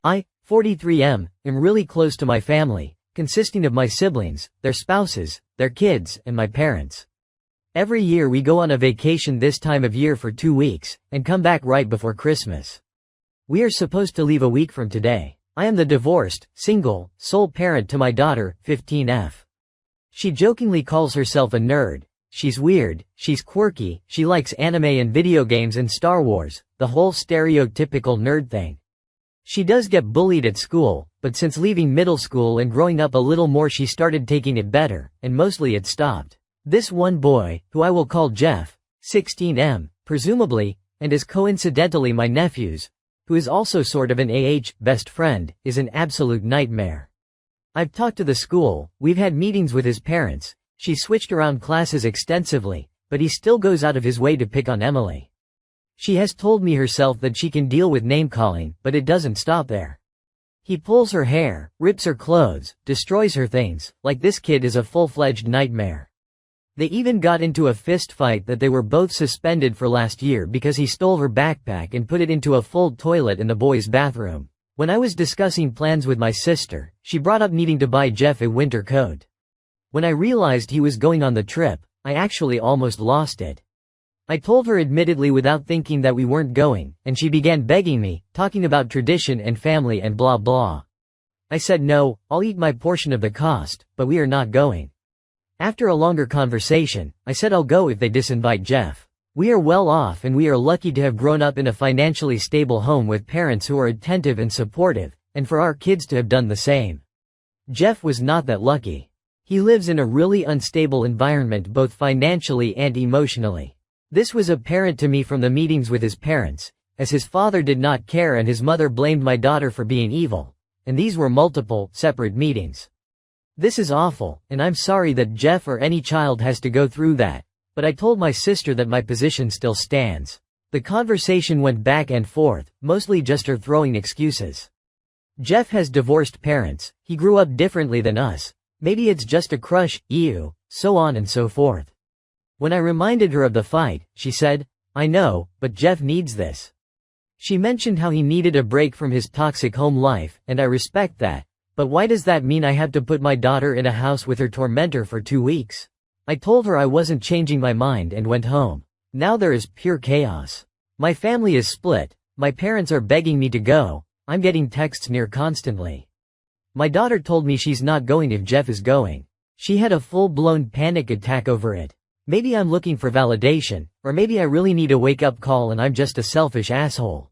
I, 43M, am really close to my family, consisting of my siblings, their spouses, their kids, and my parents. Every year we go on a vacation this time of year for 2 weeks, and come back right before Christmas. We are supposed to leave a week from today. I am the divorced, single, sole parent to my daughter, 15F. She jokingly calls herself a nerd. She's weird, she's quirky, she likes anime and video games and Star Wars, the whole stereotypical nerd thing. She does get bullied at school, but since leaving middle school and growing up a little more she started taking it better, and mostly it stopped. This one boy, who I will call Jeff, 16M, presumably, and is coincidentally my nephew's, who is also sort of an best friend, is an absolute nightmare. I've talked to the school, we've had meetings with his parents, she switched around classes extensively, but he still goes out of his way to pick on Emily. She has told me herself that she can deal with name-calling, but it doesn't stop there. He pulls her hair, rips her clothes, destroys her things, like this kid is a full-fledged nightmare. They even got into a fist fight that they were both suspended for last year because he stole her backpack and put it into a full toilet in the boys' bathroom. When I was discussing plans with my sister, she brought up needing to buy Jeff a winter coat. When I realized he was going on the trip, I actually almost lost it. I told her admittedly without thinking that we weren't going, and she began begging me, talking about tradition and family and blah blah. I said no, I'll eat my portion of the cost, but we are not going. After a longer conversation, I said I'll go if they disinvite Jeff. We are well off and we are lucky to have grown up in a financially stable home with parents who are attentive and supportive, and for our kids to have done the same. Jeff was not that lucky. He lives in a really unstable environment both financially and emotionally. This was apparent to me from the meetings with his parents, as his father did not care and his mother blamed my daughter for being evil, and these were multiple, separate meetings. This is awful, and I'm sorry that Jeff or any child has to go through that, but I told my sister that my position still stands. The conversation went back and forth, mostly just her throwing excuses. Jeff has divorced parents, he grew up differently than us, maybe it's just a crush, ew, so on and so forth. When I reminded her of the fight, she said, I know, but Jeff needs this. She mentioned how he needed a break from his toxic home life, and I respect that, but why does that mean I have to put my daughter in a house with her tormentor for 2 weeks? I told her I wasn't changing my mind and went home. Now there is pure chaos. My family is split, my parents are begging me to go, I'm getting texts near constantly. My daughter told me she's not going if Jeff is going. She had a full-blown panic attack over it. Maybe I'm looking for validation, or maybe I really need a wake-up call and I'm just a selfish asshole.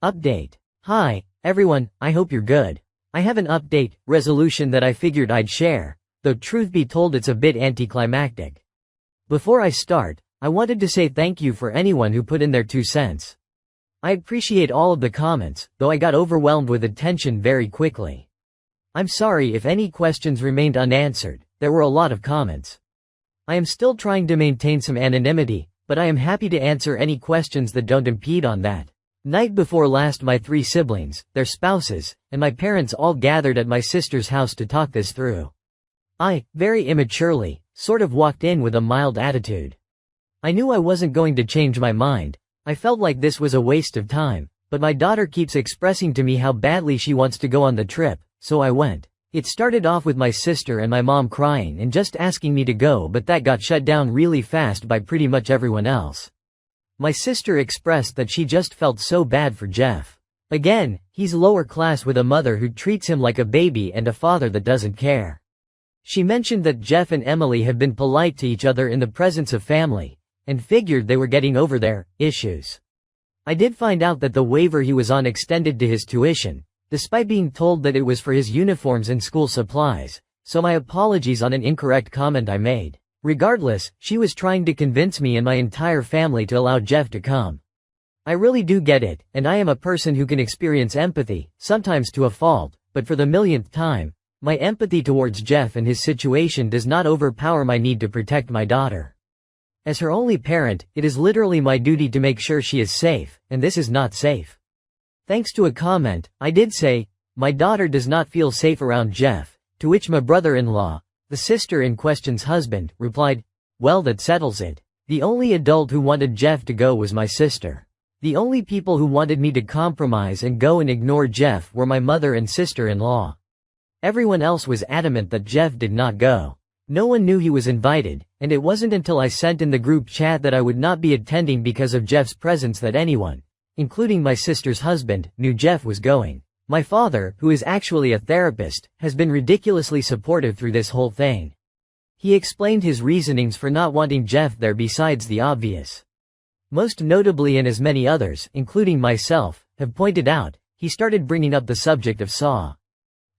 Update. Hi, everyone, I hope you're good. I have an update, resolution that I figured I'd share, though truth be told it's a bit anticlimactic. Before I start, I wanted to say thank you for anyone who put in their 2 cents. I appreciate all of the comments, though I got overwhelmed with attention very quickly. I'm sorry if any questions remained unanswered, there were a lot of comments. I am still trying to maintain some anonymity, but I am happy to answer any questions that don't impede on that. Night before last my 3 siblings, their spouses, and my parents all gathered at my sister's house to talk this through. I, very immaturely, sort of walked in with a mild attitude. I knew I wasn't going to change my mind, I felt like this was a waste of time, but my daughter keeps expressing to me how badly she wants to go on the trip, so I went. It started off with my sister and my mom crying and just asking me to go, but that got shut down really fast by pretty much everyone else. My sister expressed that she just felt so bad for Jeff. Again, he's lower class with a mother who treats him like a baby and a father that doesn't care. She mentioned that Jeff and Emily have been polite to each other in the presence of family, and figured they were getting over their issues. I did find out that the waiver he was on extended to his tuition, despite being told that it was for his uniforms and school supplies, so my apologies on an incorrect comment I made. Regardless, she was trying to convince me and my entire family to allow Jeff to come. I really do get it, and I am a person who can experience empathy, sometimes to a fault, but for the millionth time, my empathy towards Jeff and his situation does not overpower my need to protect my daughter. As her only parent, it is literally my duty to make sure she is safe, and this is not safe. Thanks to a comment, I did say, my daughter does not feel safe around Jeff, to which my brother-in-law, the sister in question's husband, replied, well, that settles it. The only adult who wanted Jeff to go was my sister. The only people who wanted me to compromise and go and ignore Jeff were my mother and sister-in-law. Everyone else was adamant that Jeff did not go. No one knew he was invited, and it wasn't until I sent in the group chat that I would not be attending because of Jeff's presence that anyone, including my sister's husband, knew Jeff was going. My father, who is actually a therapist, has been ridiculously supportive through this whole thing. He explained his reasonings for not wanting Jeff there besides the obvious. Most notably, and as many others, including myself, have pointed out, he started bringing up the subject of Saw.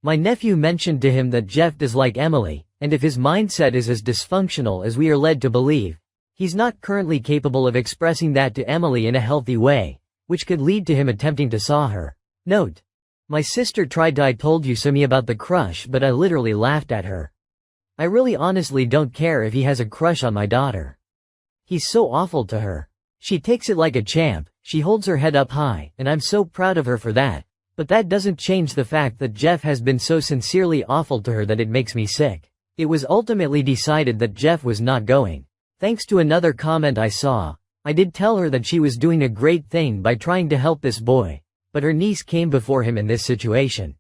My nephew mentioned to him that Jeff does like Emily, and if his mindset is as dysfunctional as we are led to believe, he's not currently capable of expressing that to Emily in a healthy way, which could lead to him attempting to saw her. Note: my sister tried to "I told you so" me about the crush, but I literally laughed at her. I really honestly don't care if he has a crush on my daughter. He's so awful to her. She takes it like a champ, she holds her head up high, and I'm so proud of her for that. But that doesn't change the fact that Jeff has been so sincerely awful to her that it makes me sick. It was ultimately decided that Jeff was not going. Thanks to another comment I saw, I did tell her that she was doing a great thing by trying to help this boy, but her niece came before him in this situation.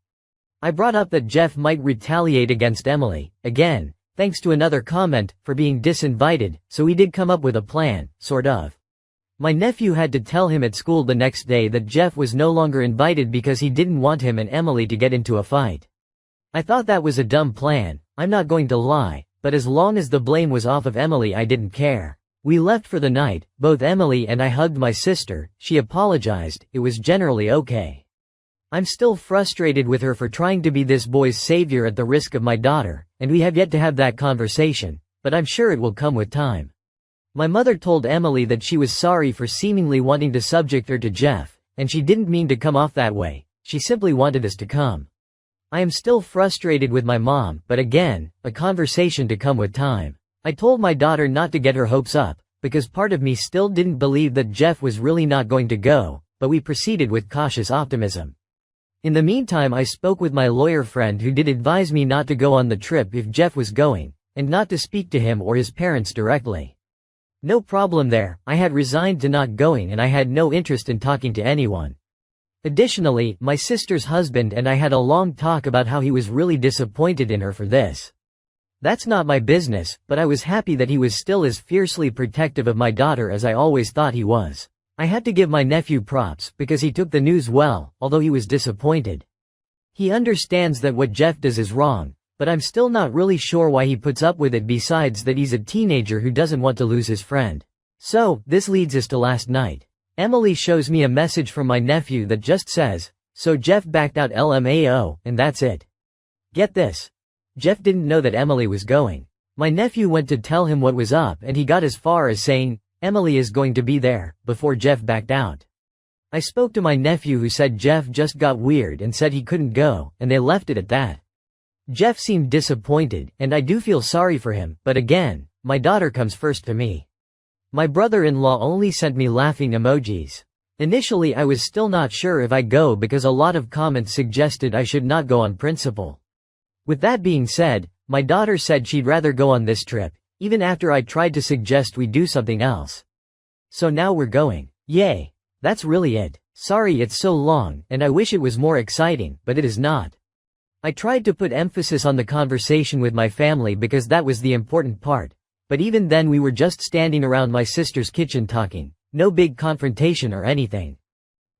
I brought up that Jeff might retaliate against Emily, again, thanks to another comment, for being disinvited, so we did come up with a plan, sort of. My nephew had to tell him at school the next day that Jeff was no longer invited because he didn't want him and Emily to get into a fight. I thought that was a dumb plan, I'm not going to lie, but as long as the blame was off of Emily I didn't care. We left for the night, both Emily and I hugged my sister, she apologized, it was generally okay. I'm still frustrated with her for trying to be this boy's savior at the risk of my daughter, and we have yet to have that conversation, but I'm sure it will come with time. My mother told Emily that she was sorry for seemingly wanting to subject her to Jeff, and she didn't mean to come off that way, she simply wanted us to come. I am still frustrated with my mom, but again, a conversation to come with time. I told my daughter not to get her hopes up, because part of me still didn't believe that Jeff was really not going to go, but we proceeded with cautious optimism. In the meantime, I spoke with my lawyer friend who did advise me not to go on the trip if Jeff was going, and not to speak to him or his parents directly. No problem there, I had resigned to not going and I had no interest in talking to anyone. Additionally, my sister's husband and I had a long talk about how he was really disappointed in her for this. That's not my business, but I was happy that he was still as fiercely protective of my daughter as I always thought he was. I had to give my nephew props because he took the news well, although he was disappointed. He understands that what Jeff does is wrong, but I'm still not really sure why he puts up with it besides that he's a teenager who doesn't want to lose his friend. So, this leads us to last night. Emily shows me a message from my nephew that just says, "So Jeff backed out LMAO, and that's it." Get this. Jeff didn't know that Emily was going. My nephew went to tell him what was up and he got as far as saying, "Emily is going to be there," before Jeff backed out. I spoke to my nephew who said Jeff just got weird and said he couldn't go, and they left it at that. Jeff seemed disappointed, and I do feel sorry for him, but again, my daughter comes first to me. My brother-in-law only sent me laughing emojis. Initially I was still not sure if I go because a lot of comments suggested I should not go on principle. With that being said, my daughter said she'd rather go on this trip, even after I tried to suggest we do something else. So now we're going. Yay. That's really it. Sorry it's so long, and I wish it was more exciting, but it is not. I tried to put emphasis on the conversation with my family because that was the important part, but even then we were just standing around my sister's kitchen talking, no big confrontation or anything.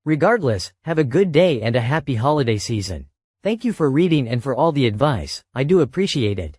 Regardless, have a good day and a happy holiday season. Thank you for reading and for all the advice, I do appreciate it.